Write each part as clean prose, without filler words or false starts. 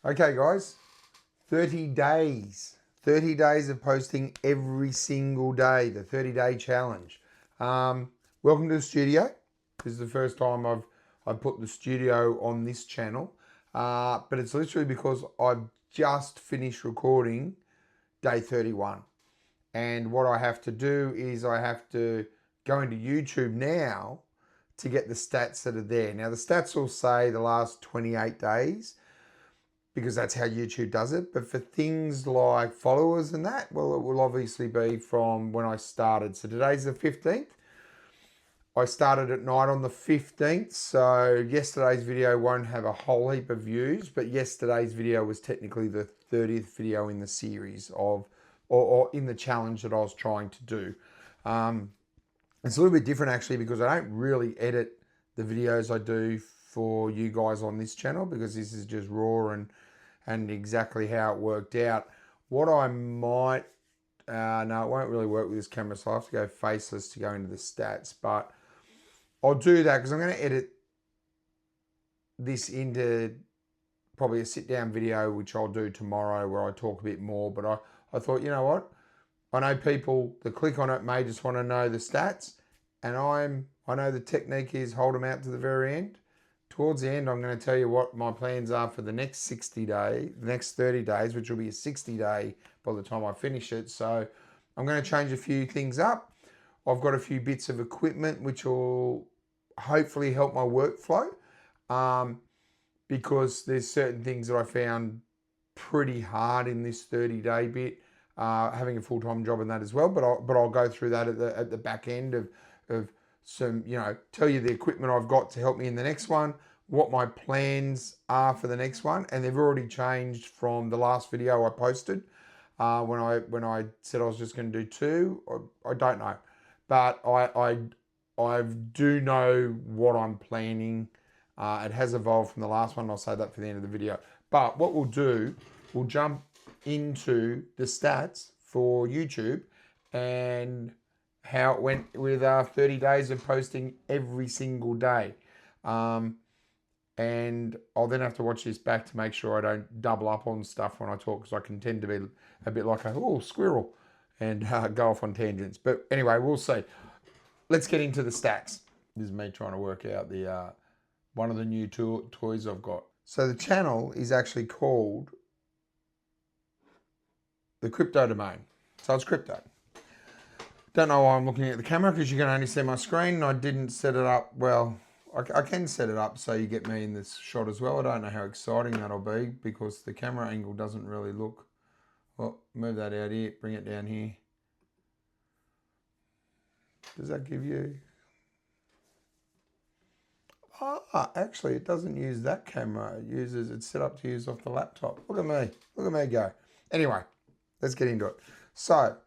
Okay, guys, 30 days. 30 days of posting every single day, the 30-day challenge. Welcome to the studio. This is the first time I've put the studio on this channel, but it's literally because I've just finished recording day 31. And what I have to do is I have to go into YouTube now to get the stats that are there. Now, the stats will say the last 28 days, because that's how YouTube does it. But for things like followers and that, well, it will obviously be from when I started. So today's the 15th. I started at night on the 15th. So yesterday's video won't have a whole heap of views, but yesterday's video was technically the 30th video in the series of, or in the challenge that I was trying to do. It's a little bit different actually, because I don't really edit the videos I do for you guys on this channel, because this is just raw and exactly how it worked out. What I might, no, it won't really work with this camera, so I'll have to go faceless to go into the stats, but I'll do that because I'm going to edit this into probably a sit down video, which I'll do tomorrow, where I talk a bit more. But I thought, you know what? I know people that click on it may just want to know the stats, and I know the technique is hold them out to the very end. Towards the end, I'm going to tell you what my plans are for the next 60 days, the next 30 days, which will be a 60 day by the time I finish it. So I'm going to change a few things up. I've got a few bits of equipment which will hopefully help my workflow, because there's certain things that I found pretty hard in this 30-day bit, having a full-time job in that as well. But I'll go through that at the back end of some, tell you the equipment I've got to help me in the next one, what my plans are for the next one, and they've already changed from the last video I posted. When I said I was just going to do two, I don't know, but I do know what I'm planning. It has evolved from the last one. I'll say that for the end of the video. But what we'll do, we'll jump into the stats for YouTube and how it went with 30 days of posting every single day. And I'll then have to watch this back to make sure I don't double up on stuff when I talk, because I can tend to be a bit like a squirrel and go off on tangents. But anyway, we'll see. Let's get into the stats. This is me trying to work out the one of the new toys I've got. So the channel is actually called the Crypto Domain. So it's crypto. Don't know why I'm looking at the camera, because you can only see my screen. I didn't set it up well. I can set it up so you get me in this shot as well. I don't know how exciting that'll be, because the camera angle doesn't really look. Well, move that out here, bring it down here. Does that give you? Actually, it doesn't use that camera. It's set up to use off the laptop. Look at me. Look at me go. Anyway, let's get into it. So,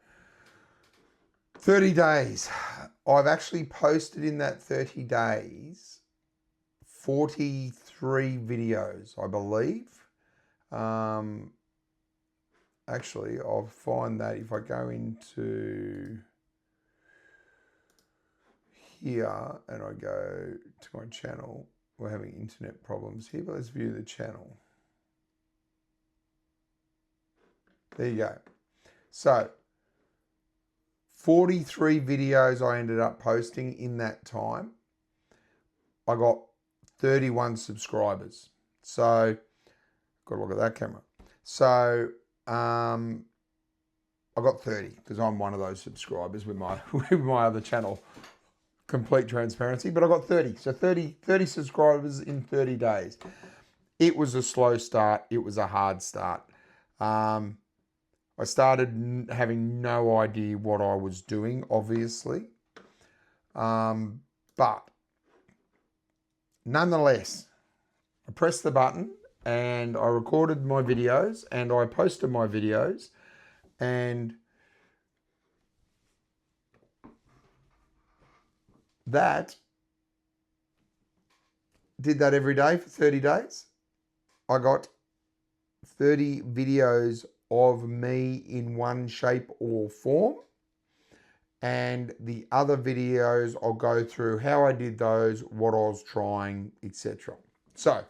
30 days. I've actually posted in that 30 days 43 videos, I believe. Actually, I'll find that if I go into here and I go to my channel. We're having internet problems here, but let's view the channel. There you go. So 43 videos I ended up posting in that time. I got 31 subscribers. So got to look at that camera. So I got 30, because I'm one of those subscribers with my other channel. Complete transparency, but I got 30. So 30 subscribers in 30 days. It was a slow start. It was a hard start. I started having no idea what I was doing, obviously. But nonetheless, I pressed the button and I recorded my videos and I posted my videos, and did that every day for 30 days. I got 30 videos of me in one shape or form, and the other videos I'll go through how I did those, what I was trying, etc. So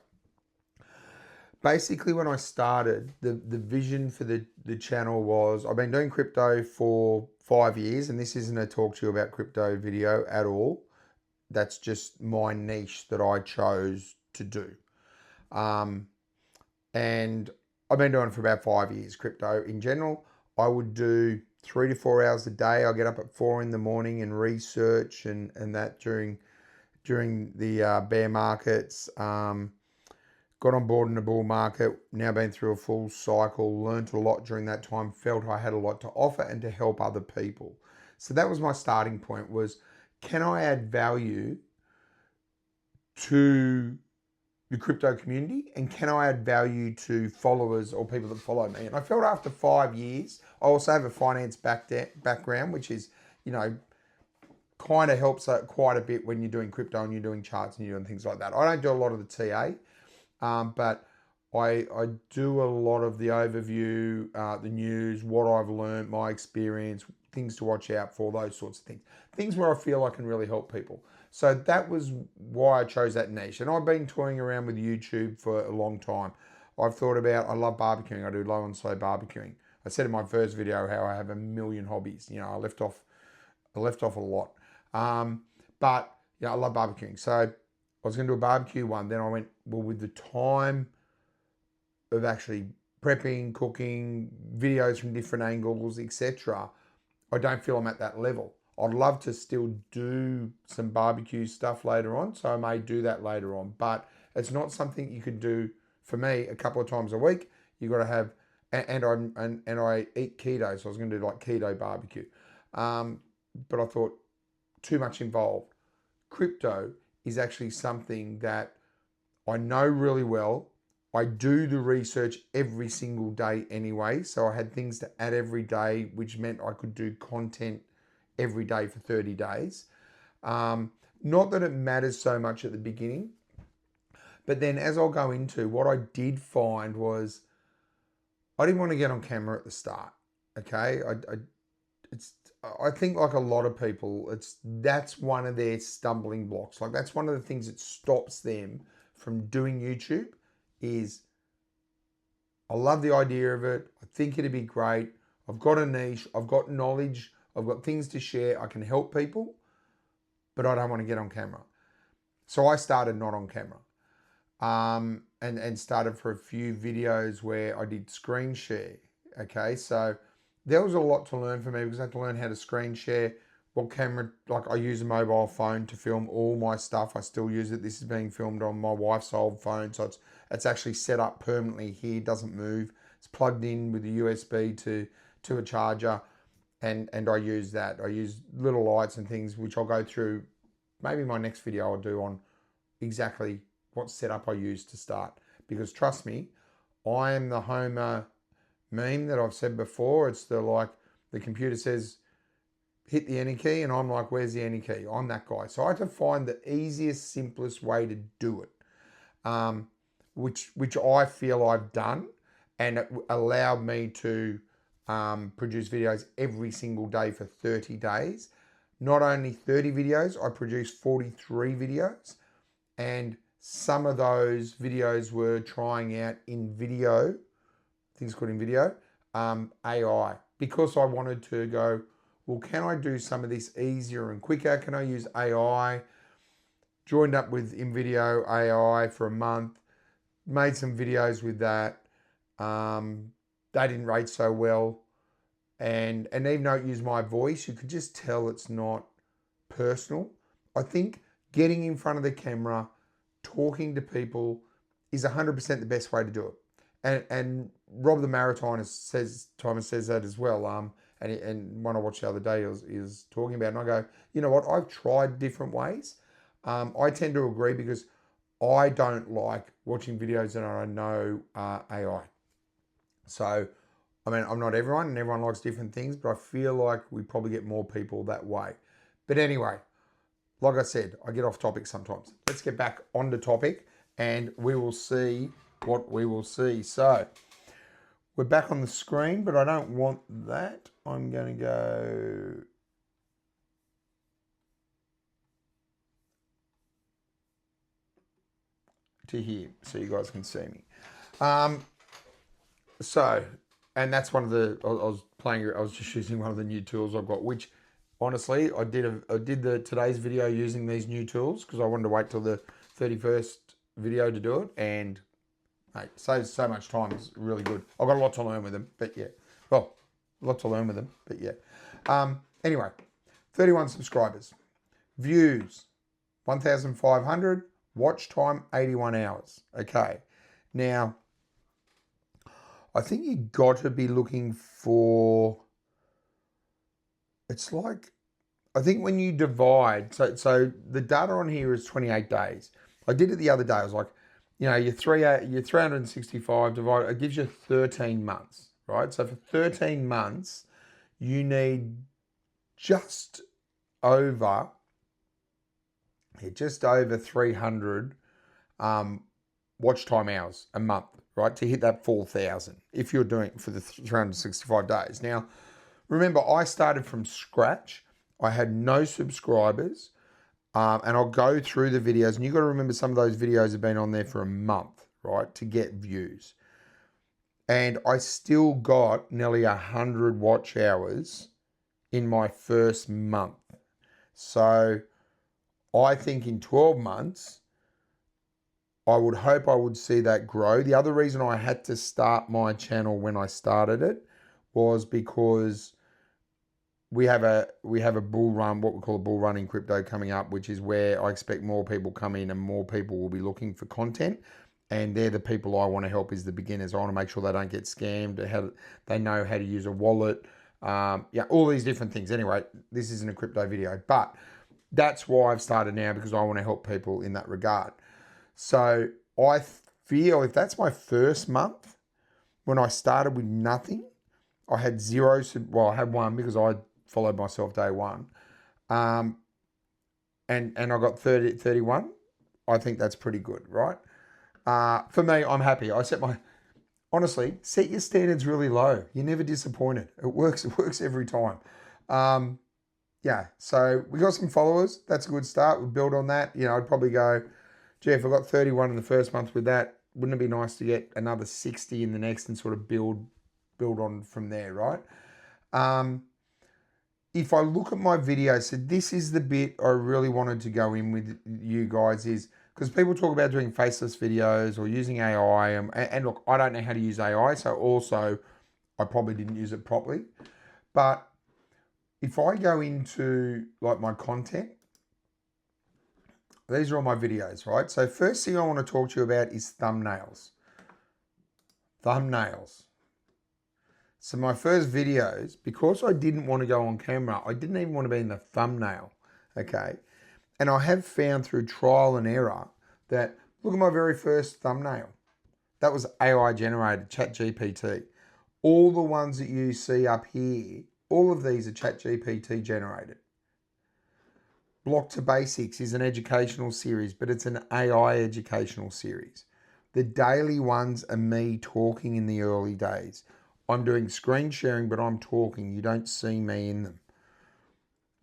basically when I started, the vision for the channel was, I've been doing crypto for 5 years, and this isn't a talk to you about crypto video at all. That's just my niche that I chose to do. And I've been doing it for about 5 years, crypto in general. I would do 3 to 4 hours a day. I get up at 4 in the morning and research and that during the bear markets. Got on board in the bull market, now been through a full cycle, learned a lot during that time, felt I had a lot to offer and to help other people. So that was my starting point, was can I add value to the crypto community, and can I add value to followers or people that follow me? And I felt after 5 years, I also have a finance background, which is, kind of helps quite a bit when you're doing crypto and you're doing charts and you're doing things like that. I don't do a lot of the TA. But I do a lot of the overview, the news, what I've learned, my experience, things to watch out for, those sorts of things. Things where I feel I can really help people. So that was why I chose that niche. And I've been toying around with YouTube for a long time. I've thought about, I love barbecuing. I do low and slow barbecuing. I said in my first video how I have a million hobbies. I left off a lot. But I love barbecuing. So I was going to do a barbecue one. Then I went, well, with the time of actually prepping, cooking, videos from different angles, etc., I don't feel I'm at that level. I'd love to still do some barbecue stuff later on, so I may do that later on. But it's not something you could do, for me, a couple of times a week. You got to have, and I eat keto, so I was going to do like keto barbecue. But I thought too much involved. Crypto is actually something that I know really well. I do the research every single day anyway, so I had things to add every day, which meant I could do content every day for 30 days. Not that it matters so much at the beginning, but then as I'll go into, what I did find was I didn't want to get on camera at the start. Okay, I think like a lot of people, that's one of their stumbling blocks. Like that's one of the things that stops them from doing YouTube. Is I love the idea of it. I think it'd be great. I've got a niche. I've got knowledge. I've got things to share. I can help people, but I don't want to get on camera. So I started not on camera, and started for a few videos where I did screen share. Okay, so there was a lot to learn for me because I had to learn how to screen share, what camera, like I use a mobile phone to film all my stuff. I still use it. This is being filmed on my wife's old phone, so it's actually set up permanently here, doesn't move. It's plugged in with a USB to a charger, and I use that. I use little lights and things, which I'll go through. Maybe my next video I'll do on exactly what setup I use to start. Because trust me, I am the Homer meme that I've said before. It's the computer says hit the enter key, and I'm like, where's the enter key? I'm that guy. So I had to find the easiest, simplest way to do it, which I feel I've done, and it allowed me to produce videos every single day for 30 days. Not only 30 videos, I produced 43 videos, and some of those videos were trying out in video, things called in video, AI, because I wanted to go, well, can I do some of this easier and quicker? Can I use AI? Joined up with InVideo AI for a month, made some videos with that. They didn't rate so well. And even though it used my voice, you could just tell it's not personal. I think getting in front of the camera, talking to people is 100% the best way to do it. And Rob the Maritime says that as well. And one I watched the other day is talking about it, and I go, you know what? I've tried different ways. I tend to agree because I don't like watching videos that I know are AI. So, I mean, I'm not everyone, and everyone likes different things, but I feel like we probably get more people that way. But anyway, like I said, I get off topic sometimes. Let's get back on the topic, and we will see what we will see. So, we're back on the screen, but I don't want that. I'm going to go to here so you guys can see me. So, and that's one of the, I was just using one of the new tools I've got, which honestly, I did today's video using these new tools because I wanted to wait till the 31st video to do it, and mate, saves so much time. It's really good. I've got a lot to learn with them, but yeah. Well, a lot to learn with them, but yeah. Anyway, 31 subscribers. Views, 1,500. Watch time, 81 hours. Okay. Now, I think you got to be looking for, it's like, I think when you divide, so the data on here is 28 days. I did it the other day. I was like, you know, your 365 divided, it gives you 13 months, right? So for 13 months, you need just over 300 watch time hours a month, right, to hit that 4,000 if you're doing it for the 365 days. Now, remember, I started from scratch. I had no subscribers, and I'll go through the videos, and you've got to remember some of those videos have been on there for a month, right, to get views. And I still got nearly 100 watch hours in my first month. So I think in 12 months, I would hope I would see that grow. The other reason I had to start my channel when I started it was because we have a bull run, what we call a bull run in crypto coming up, which is where I expect more people come in and more people will be looking for content. And they're the people I want to help, is the beginners. I want to make sure they don't get scammed. They know how to use a wallet. Yeah, all these different things. Anyway, this isn't a crypto video, but that's why I've started now, because I want to help people in that regard. So I feel if that's my first month, when I started with nothing, I had zero. Well, I had one because I followed myself day one. And I got 31. I think that's pretty good, right? For me, I'm happy. Honestly, set your standards really low. You're never disappointed. It works every time. Yeah, so we got some followers. That's a good start. We'll build on that. You know, I'd probably go, gee, if I got 31 in the first month with that, wouldn't it be nice to get another 60 in the next and sort of build on from there, right? If I look at my videos, so this is the bit I really wanted to go in with you guys, is because people talk about doing faceless videos or using AI. And look, I don't know how to use AI, so also I probably didn't use it properly. But if I go into like my content, these are all my videos, right? So first thing I want to talk to you about is thumbnails. Thumbnails. So my first videos, because I didn't want to go on camera, I didn't even want to be in the thumbnail, okay? And I have found through trial and error that, look at my very first thumbnail. That was AI generated, ChatGPT. All the ones that you see up here, all of these are ChatGPT generated. Block to Basics is an educational series, but it's an AI educational series. The daily ones are me talking in the early days. I'm doing screen sharing, but I'm talking. You don't see me in them.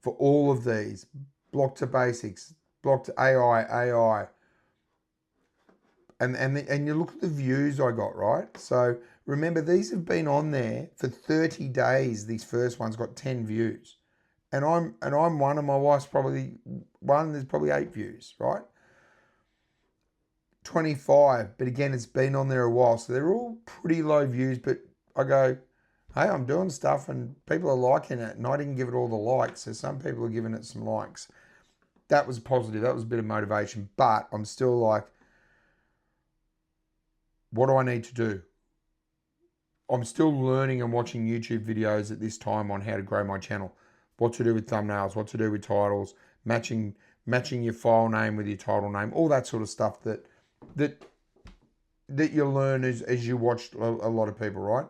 For all of these, Block to Basics, Block to AI. And you look at the views I got, right? So remember, these have been on there for 30 days. These first ones got 10 views. And I'm one, and my wife's probably one. There's probably 8 views, right? 25, but again, it's been on there a while, so they're all pretty low views. But I go, hey, I'm doing stuff, and people are liking it, and I didn't give it all the likes, so some people are giving it some likes. That was positive. That was a bit of motivation, but I'm still like, what do I need to do? I'm still learning and watching YouTube videos at this time on how to grow my channel. What to do with thumbnails, what to do with titles, matching your file name with your title name, all that sort of stuff that you learn as you watch a lot of people, right?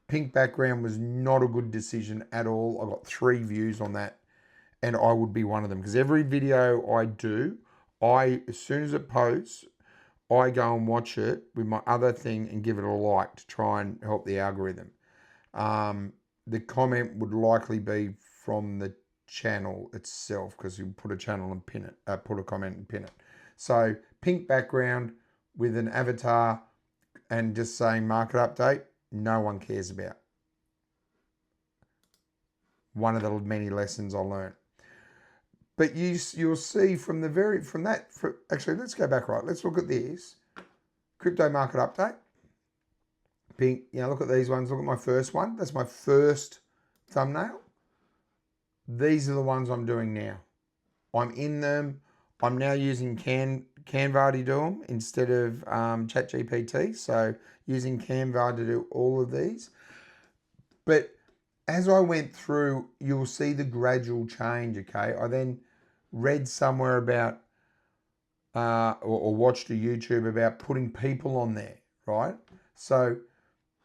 Pink background was not a good decision at all. I got 3 views on that, and I would be one of them, because every video I do, as soon as it posts, I go and watch it with my other thing and give it a like to try and help the algorithm. The comment would likely be from the channel itself, because you put a channel and pin it, put a comment and pin it. So pink background with an avatar, and just saying market update, no one cares about. One of the many lessons I learned. But you'll see actually, let's go back right. Let's look at this. Crypto market update. Look at these ones. Look at my first one. That's my first thumbnail. These are the ones I'm doing now. I'm in them. I'm now using Canva to do them instead of ChatGPT. So using Canva to do all of these. But as I went through, you'll see the gradual change, okay? I then read somewhere about, or watched a YouTube about putting people on there, right? So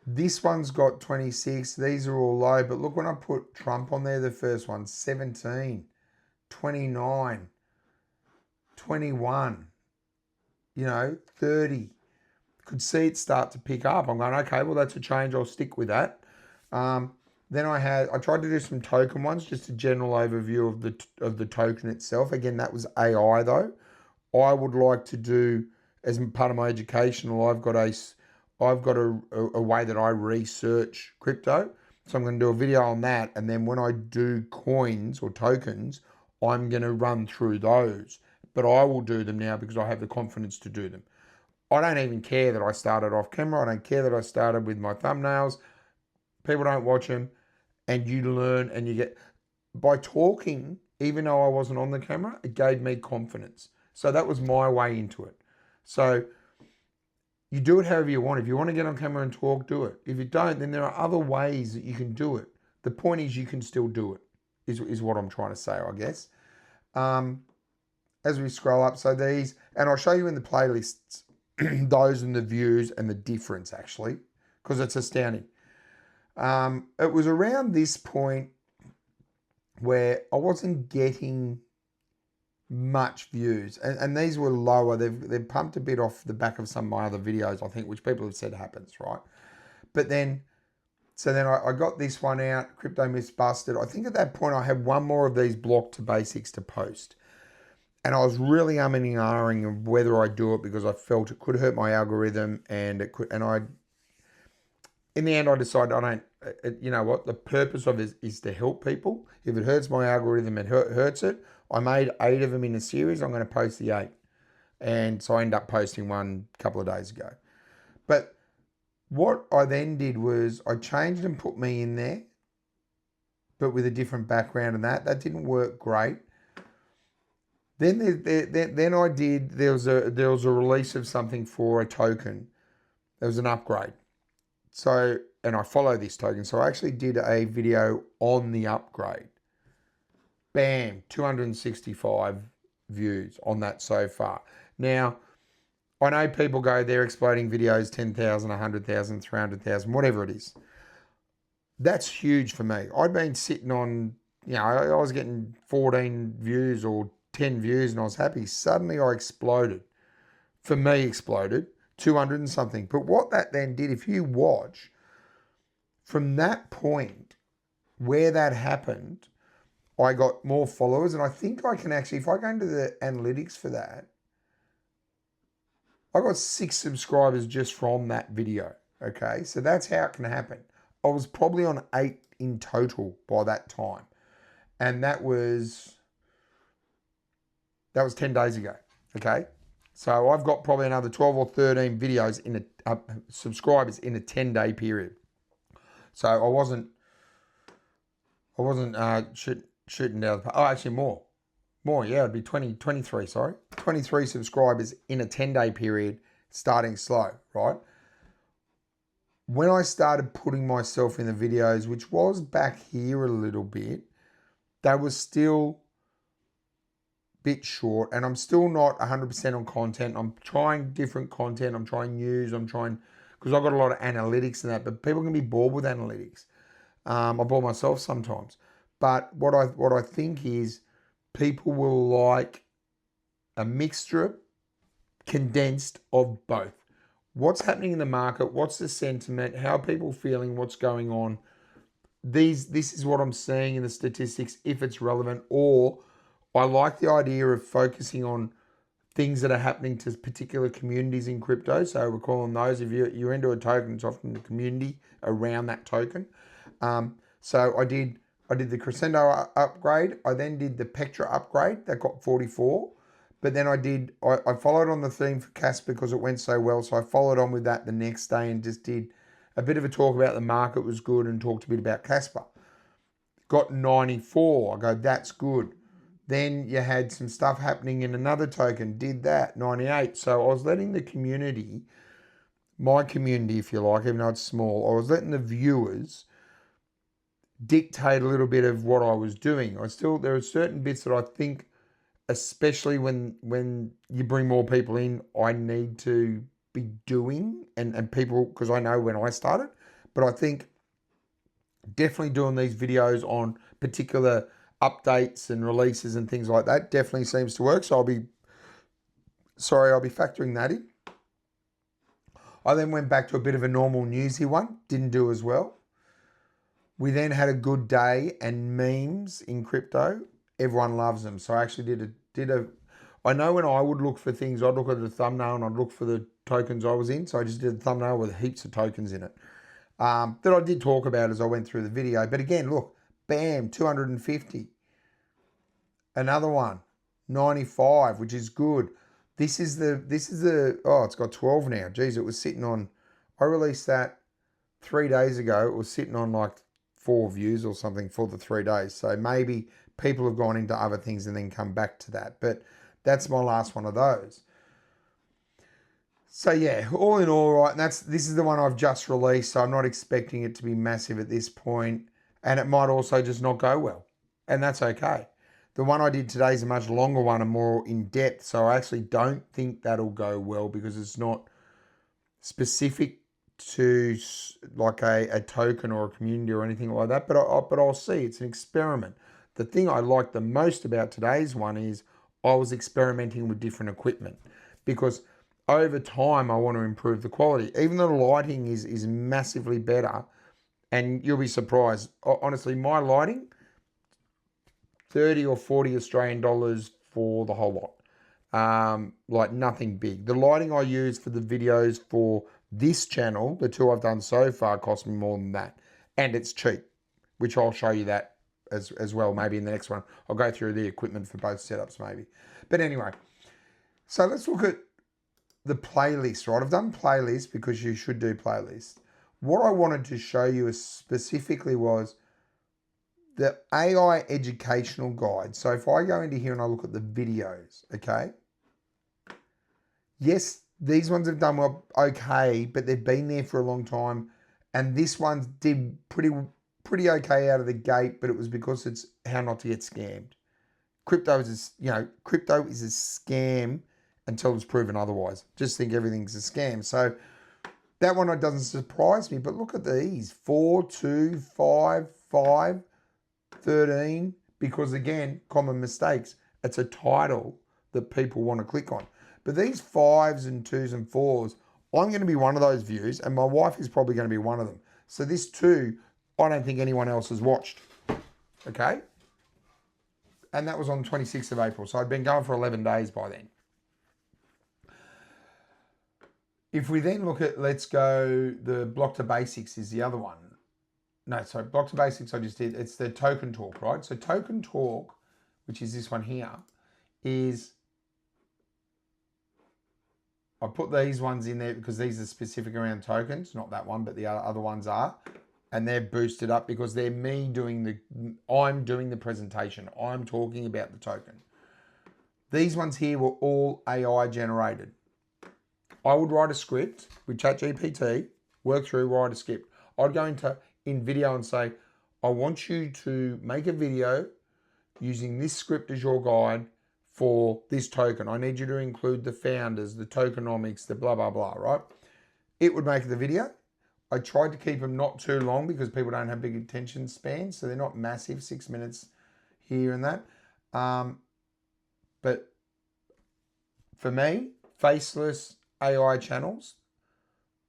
this one's got 26. These are all low, but look when I put Trump on there, the first one, 17, 29, 21, 30. Could see it start to pick up. I'm going, okay, well, that's a change. I'll stick with that. Then I tried to do some token ones, just a general overview of the token itself. Again, that was AI though. I would like to do, as part of my educational, I've got a way that I research crypto. So I'm going to do a video on that. And then when I do coins or tokens, I'm going to run through those. But I will do them now because I have the confidence to do them. I don't even care that I started off camera. I don't care that I started with my thumbnails. People don't watch them, and you learn, and you get, by talking, even though I wasn't on the camera, it gave me confidence. So that was my way into it. So you do it however you want. If you want to get on camera and talk, do it. If you don't, then there are other ways that you can do it. The point is you can still do it, is what I'm trying to say, I guess. As we scroll up, so these, and I'll show you in the playlists, those and the views and the difference actually, because it's astounding. It was around this point where I wasn't getting much views, and these were lower. They've pumped a bit off the back of some of my other videos, I think, which people have said happens, right? But then, I got this one out, Crypto Myths Busted. I think at that point I had one more of these block to basics to post. And I was really umming and ahhing of whether I do it because I felt it could hurt my algorithm, and it could, in the end, I decided you know what, the purpose of it is to help people. If it hurts my algorithm, it hurts it. I made 8 of them in a series. I'm going to post the 8. And so I ended up posting one a couple of days ago. But what I then did was I changed and put me in there, but with a different background, and that didn't work great. Then there was a release of something for a token. There was an upgrade. So, and I follow this token. So I actually did a video on the upgrade. Bam, 265 views on that so far. Now, I know people go, they're exploding videos, 10,000, 100,000, 300,000, whatever it is. That's huge for me. I'd been sitting on, I was getting 14 views or 10 views and I was happy. Suddenly I exploded. For me, exploded. 200 and something. But what that then did, if you watch, from that point where that happened, I got more followers. And I think I can actually, if I go into the analytics for that, I got 6 subscribers just from that video. Okay, so that's how it can happen. I was probably on 8 in total by that time. And that was 10 days ago. Okay. So I've got probably another 12 or 13 videos in subscribers in a 10-day period. So I wasn't shooting down the, actually more, yeah, it'd be 23, sorry. 23 subscribers in a 10-day period, starting slow, right? When I started putting myself in the videos, which was back here a little bit, they were still bit short, and I'm still not 100% on content. I'm trying different content. I'm trying news. Because I've got a lot of analytics and that, but people can be bored with analytics. I bore myself sometimes. But what I think is people will like a mixture, condensed of both. What's happening in the market? What's the sentiment? How are people feeling? What's going on? This is what I'm seeing in the statistics, if it's relevant, or I like the idea of focusing on things that are happening to particular communities in crypto. So we're calling those, if you're into a token, it's often the community around that token. So I did the Crescendo upgrade. I then did the Petra upgrade that got 44. But then I followed on the theme for Casper because it went so well. So I followed on with that the next day and just did a bit of a talk about the market was good and talked a bit about Casper. Got 94. I go, that's good. Then you had some stuff happening in another token, did that, 98. So I was letting the community, my community, if you like, even though it's small, I was letting the viewers dictate a little bit of what I was doing. There are certain bits that I think, especially when you bring more people in, I need to be doing, and people, because I know when I started, but I think definitely doing these videos on particular updates and releases and things like that definitely seems to work. So I'll be factoring that in. I then went back to a bit of a normal newsy one, didn't do as well. We then had a good day, and memes in crypto, everyone loves them. So I actually I know when I would look for things, I'd look at the thumbnail and I'd look for the tokens I was in. So I just did a thumbnail with heaps of tokens in it that I did talk about as I went through the video. But again, look, bam, 250. Another one, 95, which is good. This is the, oh, it's got 12 now. Geez, it was sitting on, I released that 3 days ago. It was sitting on like 4 views or something for the 3 days. So maybe people have gone into other things and then come back to that. But that's my last one of those. So yeah, all in all, right, and this is the one I've just released, so I'm not expecting it to be massive at this point, and it might also just not go well, and that's okay. The one I did today is a much longer one and more in depth, so I actually don't think that'll go well because it's not specific to like a token or a community or anything like that, but I'll see. It's an experiment. The thing I like the most about today's one is I was experimenting with different equipment, because over time, I want to improve the quality. Even though the lighting is massively better, and you'll be surprised. Honestly, my lighting, 30 or 40 Australian dollars for the whole lot. Like nothing big. The lighting I use for the videos for this channel, the 2 I've done so far, cost me more than that. And it's cheap, which I'll show you that as well, maybe in the next one. I'll go through the equipment for both setups, maybe. But anyway, so let's look at the playlist, right? I've done playlists because you should do playlists. What I wanted to show you specifically was the AI educational guide. So if I go into here and I look at the videos, okay? Yes, these ones have done well, okay, but they've been there for a long time. And this one did pretty okay out of the gate, but it was because it's how not to get scammed. Crypto is a scam until it's proven otherwise. Just think everything's a scam. So that one doesn't surprise me, but look at these, 4, 2, 5, 5, 13, because again, common mistakes. It's a title that people want to click on. But these 5s and 2s and 4s, I'm going to be one of those views, and my wife is probably going to be one of them. So this 2, I don't think anyone else has watched, okay? And that was on the 26th of April, so I'd been going for 11 days by then. If we then look at, let's go, the block to basics is the other one. No, sorry, block to basics I just did. It's the token talk, right? So token talk, which is this one here, is, I put these ones in there because these are specific around tokens, not that one, but the other ones are. And they're boosted up because they're I'm doing the presentation. I'm talking about the token. These ones here were all AI generated. I would write a script with ChatGPT, work through, write a script. I'd go in video and say, I want you to make a video using this script as your guide for this token. I need you to include the founders, the tokenomics, the blah, blah, blah, right? It would make the video. I tried to keep them not too long because people don't have big attention spans, so they're not massive, 6 minutes here and that. But for me, faceless AI channels,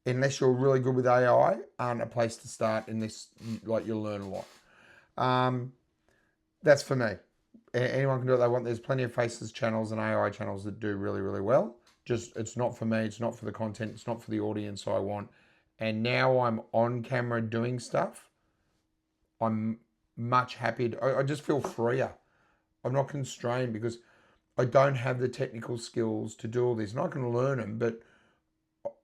unless you're really good with AI, aren't a place to start in this, like you'll learn a lot. That's for me. anyone can do what they want. There's plenty of faceless channels and AI channels that do really, really well. Just, it's not for me. It's not for the content. It's not for the audience I want. And now I'm on camera doing stuff. I'm much happier. I just feel freer. I'm not constrained because I don't have the technical skills to do all this. And I can learn them, but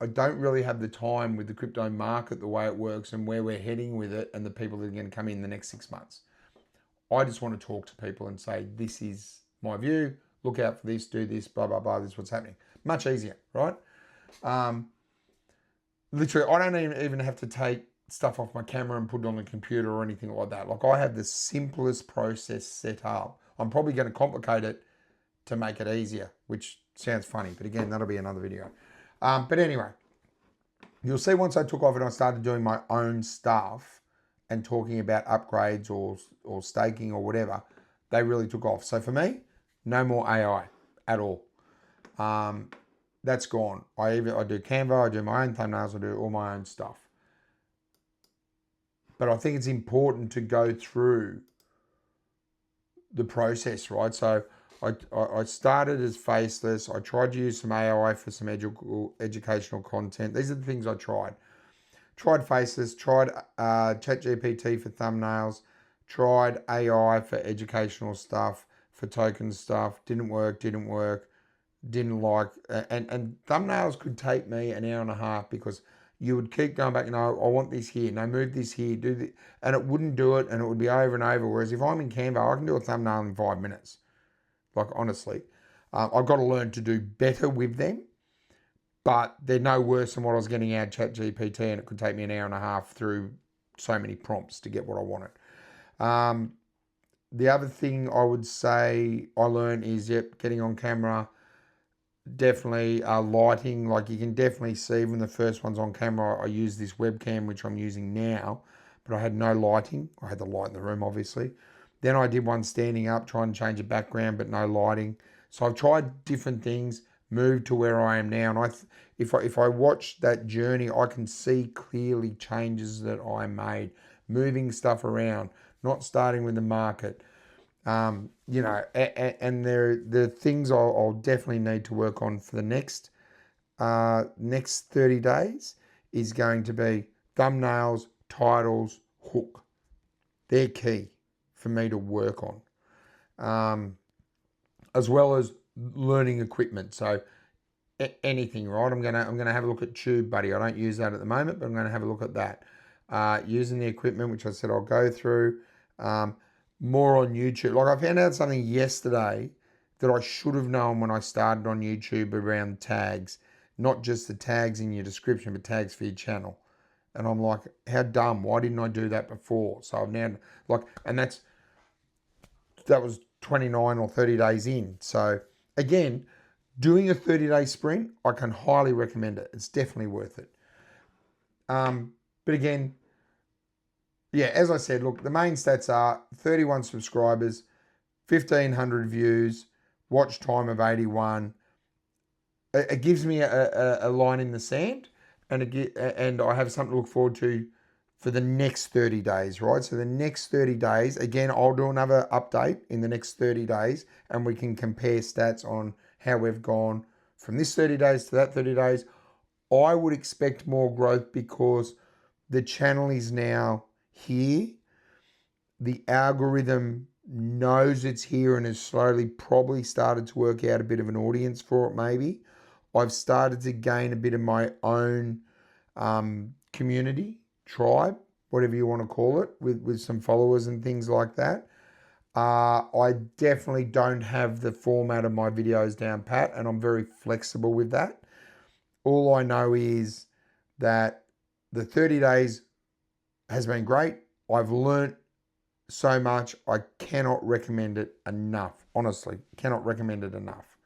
I don't really have the time with the crypto market, the way it works and where we're heading with it and the people that are going to come in the next 6 months. I just want to talk to people and say, this is my view. Look out for this, do this, blah, blah, blah. This is what's happening. Much easier, right? Literally, I don't even have to take stuff off my camera and put it on the computer or anything like that. Like, I have the simplest process set up. I'm probably going to complicate it to make it easier, which sounds funny. But again, that'll be another video. But anyway, you'll see once I took off and I started doing my own stuff and talking about upgrades or staking or whatever, they really took off. So for me, no more AI at all. That's gone. I do Canva, I do my own thumbnails, I do all my own stuff. But I think it's important to go through the process, right? So I started as faceless. I tried to use some AI for some educational content. These are the things I tried. Tried faceless, tried ChatGPT for thumbnails, tried AI for educational stuff, for token stuff. Didn't work. Didn't like, and thumbnails could take me an hour and a half because you would keep going back, I want this here, no, move this here, do this, and it wouldn't do it, and it would be over and over. Whereas if I'm in Canva, I can do a thumbnail in 5 minutes. Like, honestly, I've got to learn to do better with them, but they're no worse than what I was getting out of ChatGPT, and it could take me an hour and a half through so many prompts to get what I wanted. The other thing I would say I learned is, getting on camera, definitely lighting. Like, you can definitely see even the first ones on camera, I use this webcam, which I'm using now, but I had no lighting. I had the light in the room, obviously. Then I did one standing up, trying to change the background, but no lighting. So I've tried different things, moved to where I am now. And if I watch that journey, I can see clearly changes that I made, moving stuff around, not starting with the market. And there are things I'll definitely need to work on for the next 30 days is going to be thumbnails, titles, hook. They're key for me to work on, as well as learning equipment. So anything, right? I'm gonna have a look at TubeBuddy. I don't use that at the moment, but I'm gonna have a look at that. Using the equipment, which I said I'll go through. More on YouTube. Like, I found out something yesterday that I should have known when I started on YouTube around tags. Not just the tags in your description, but tags for your channel. And I'm like, how dumb. Why didn't I do that before? So I've now, and that was 29 or 30 days in. So again, doing a 30-day sprint, I can highly recommend it. It's definitely worth it. But again, as I said, look, the main stats are 31 subscribers, 1,500 views, watch time of 81. It gives me a line in the sand, and I have something to look forward to for the next 30 days, right? So the next 30 days, again, I'll do another update in the next 30 days, and we can compare stats on how we've gone from this 30 days to that 30 days. I would expect more growth because the channel is now here. The algorithm knows it's here and has slowly probably started to work out a bit of an audience for it. Maybe I've started to gain a bit of my own community, tribe, whatever you want to call it, with some followers and things like that. I definitely don't have the format of my videos down pat, and I'm very flexible with that. All I know is that the 30 days has been great. I've learnt so much. I cannot recommend it enough. Honestly, cannot recommend it enough.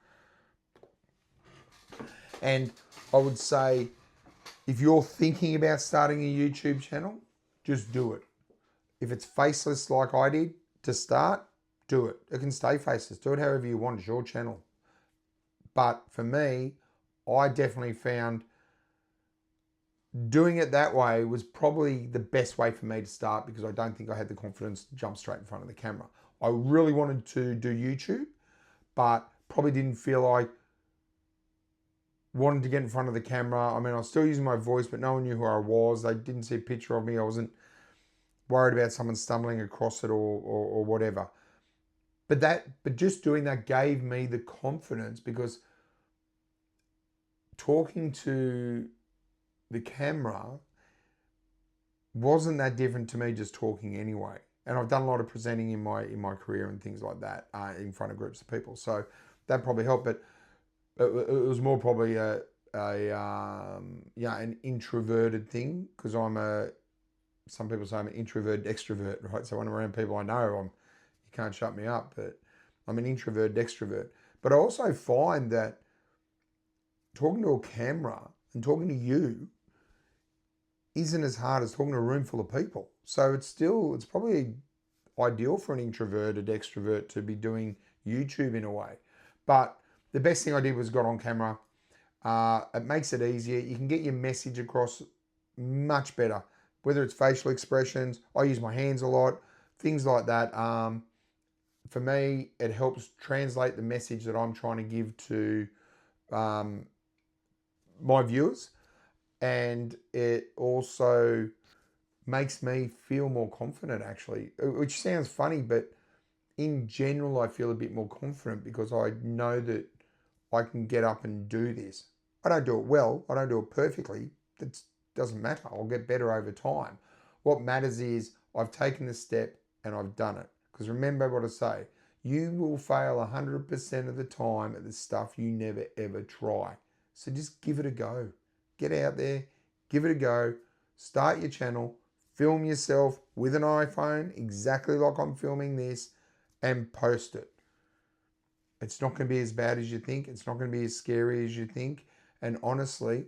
And I would say, if you're thinking about starting a YouTube channel, just do it. If it's faceless like I did to start, do it. It can stay faceless. Do it however you want. It's your channel. But for me, I definitely found doing it that way was probably the best way for me to start, because I don't think I had the confidence to jump straight in front of the camera. I really wanted to do YouTube, but probably didn't feel like wanted to get in front of the camera. I mean, I was still using my voice, but no one knew who I was. They didn't see a picture of me. I wasn't worried about someone stumbling across it or whatever. But just doing that gave me the confidence, because talking to the camera wasn't that different to me just talking anyway. And I've done a lot of presenting in my career and things like that in front of groups of people. So that probably helped. But it was more probably an introverted thing, because some people say I'm an introvert extrovert, right? So when I'm around people I know, you can't shut me up, but I'm an introvert extrovert. But I also find that talking to a camera and talking to you isn't as hard as talking to a room full of people. So it's probably ideal for an introverted extrovert to be doing YouTube in a way. But the best thing I did was got on camera. It makes it easier. You can get your message across much better, whether it's facial expressions. I use my hands a lot, things like that. For me, it helps translate the message that I'm trying to give to my viewers. And it also makes me feel more confident, actually, which sounds funny, but in general, I feel a bit more confident because I know that I can get up and do this. I don't do it well. I don't do it perfectly. That doesn't matter. I'll get better over time. What matters is I've taken the step and I've done it. Because remember what I say, you will fail 100% of the time at the stuff you never ever try. So just give it a go. Get out there, give it a go, start your channel, film yourself with an iPhone, exactly like I'm filming this, and post it. It's not going to be as bad as you think. It's not going to be as scary as you think. And honestly,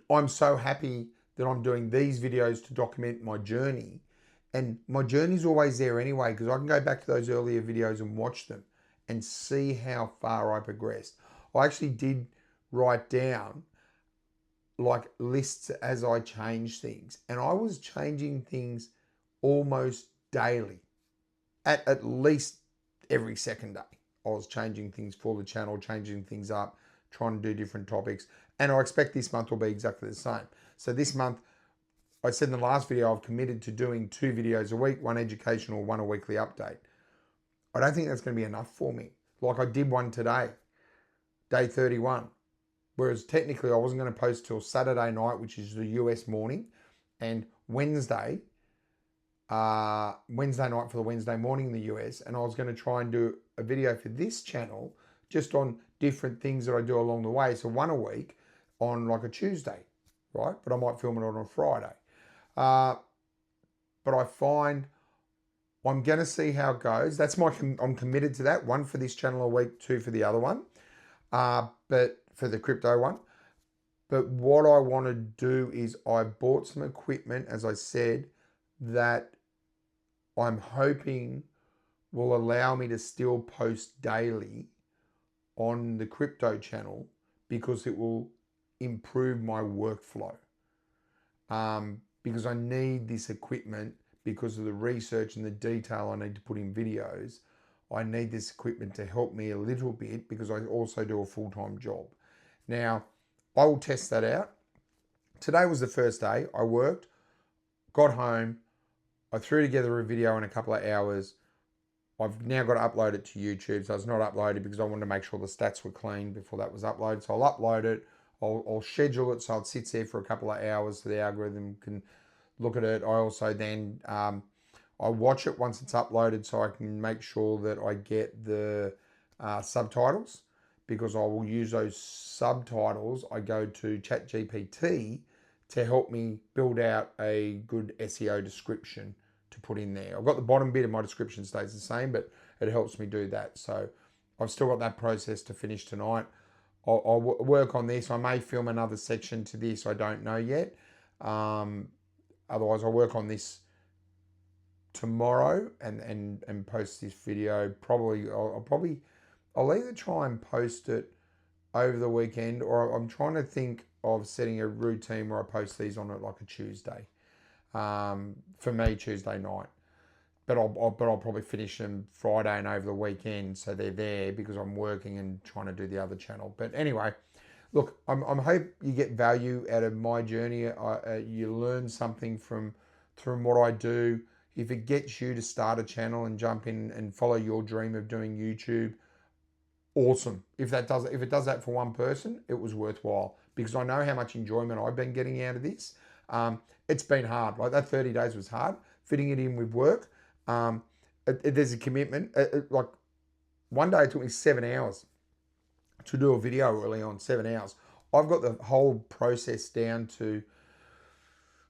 I'm so happy that I'm doing these videos to document my journey. And my journey's always there anyway, because I can go back to those earlier videos and watch them and see how far I progressed. I actually did write down like lists as I change things. And I was changing things almost daily. At least every second day, I was changing things for the channel, changing things up, trying to do different topics. And I expect this month will be exactly the same. So this month, I said in the last video, I've committed to doing 2 videos a week, one educational, one a weekly update. I don't think that's going to be enough for me. Like I did one today, day 31. Whereas technically I wasn't going to post till Saturday night, which is the US morning, and Wednesday night for the Wednesday morning in the US. And I was going to try and do a video for this channel just on different things that I do along the way. So one a week on like a Tuesday, right? But I might film it on a Friday. But I find I'm going to see how it goes. I'm committed to that. 1 for this channel a week, 2 for the other one. But for the crypto one. But what I want to do is I bought some equipment, as I said, that I'm hoping will allow me to still post daily on the crypto channel, because it will improve my workflow. Because I need this equipment because of the research and the detail I need to put in videos. I need this equipment to help me a little bit because I also do a full-time job. Now, I will test that out. Today was the first day. I worked, got home, I threw together a video in a couple of hours. I've now got to upload it to YouTube. So it's not uploaded because I wanted to make sure the stats were clean before that was uploaded. So I'll upload it. I'll schedule it so it sits there for a couple of hours so the algorithm can look at it. I also then I watch it once it's uploaded so I can make sure that I get the subtitles, because I will use those subtitles. I go to ChatGPT to help me build out a good SEO description to put in there. I've got the bottom bit of my description stays the same, but it helps me do that. So I've still got that process to finish tonight. I'll work on this. I may film another section to this. I don't know yet. Otherwise, I'll work on this tomorrow and post this video. I'll either try and post it over the weekend, or I'm trying to think of setting a routine where I post these on like a Tuesday. For me, Tuesday night. but I'll probably finish them Friday and over the weekend, so they're there because I'm working and trying to do the other channel. But anyway, look, I'm hope you get value out of my journey. You learn something from what I do. If it gets you to start a channel and jump in and follow your dream of doing YouTube, awesome. If it does that for one person, it was worthwhile because I know how much enjoyment I've been getting out of this. It's been hard. Like that 30 days was hard. Fitting it in with work. There's a commitment. Like one day it took me 7 hours to do a video early on. 7 hours. I've got the whole process down to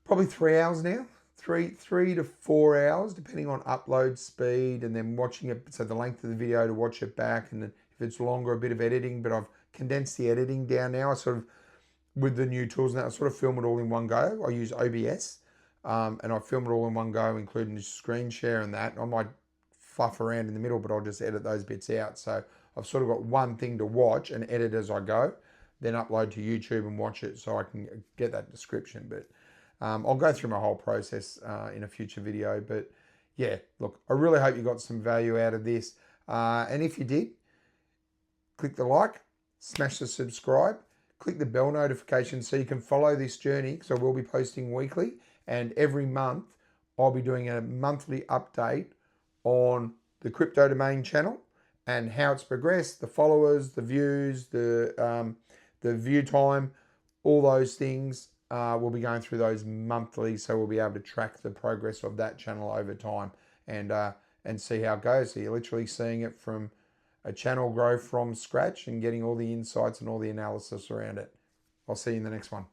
probably 3 hours now. Three to 4 hours, depending on upload speed, and then watching it. So the length of the video to watch it back, and then if it's longer, a bit of editing. But I've condensed the editing down now. I sort of, with the new tools now, I sort of film it all in one go. I use OBS, and I film it all in one go, including the screen share and that. I might fluff around in the middle, but I'll just edit those bits out. So I've sort of got one thing to watch and edit as I go, then upload to YouTube and watch it so I can get that description. But I'll go through my whole process in a future video. But yeah, look, I really hope you got some value out of this. And if you did, click the like, smash the subscribe, click the bell notification so you can follow this journey, because I will be posting weekly. And every month, I'll be doing a monthly update on the crypto domain channel and how it's progressed, the followers, the views, the view time, all those things. We'll be going through those monthly, so we'll be able to track the progress of that channel over time and see how it goes. So you're literally seeing it from a channel grow from scratch and getting all the insights and all the analysis around it. I'll see you in the next one.